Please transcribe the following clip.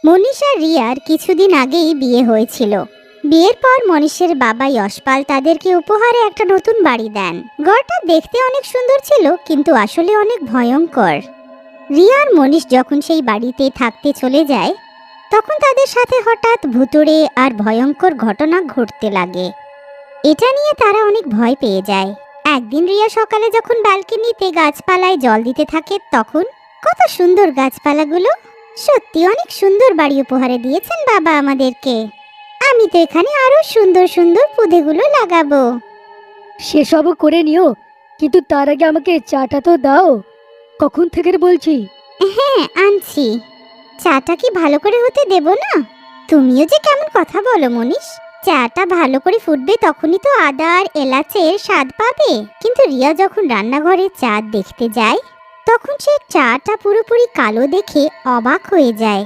মনীষ আর রিয়ার কিছুদিন আগেই বিয়ে হয়েছিল। বিয়ের পর মনীষের বাবা যশপাল তাদেরকে উপহারে একটা নতুন বাড়ি দেন। ঘরটা দেখতে অনেক সুন্দর ছিল, কিন্তু আসলে অনেক ভয়ঙ্কর। রিয়া আর মনীষ যখন সেই বাড়িতে থাকতে চলে যায়, তখন তাদের সাথে হঠাৎ ভুতুড়ে আর ভয়ঙ্কর ঘটনা ঘটতে লাগে। এটা নিয়ে তারা অনেক ভয় পেয়ে যায়। একদিন রিয়া সকালে যখন ব্যালকনিতে গাছপালায় জল দিতে থাকে, তখন কত সুন্দর গাছপালাগুলো! সত্যি অনেক সুন্দর বাড়ি উপহারে দিয়েছেন বাবা আমাদেরকে। আমি তো এখানে আরো সুন্দর সুন্দর পুঁদেগুলো লাগাবো। সেসবও করে নিও, কিন্তু তার আগে আমাকে চাটা তো দাও। কখন থেকে বলছি। হ্যাঁ, আনছি। চাটা কি ভালো করে হতে দেব না? তুমিও যে কেমন কথা বলো মনীষ। চাটা ভালো করে ফুটবে, তখনই তো আদা আর এলাচের স্বাদ পাবে। কিন্তু রিয়া যখন রান্নাঘরে চা দেখতে যায়, তখন সে চাটা পুরোপুরি কালো দেখে অবাক হয়ে যায়।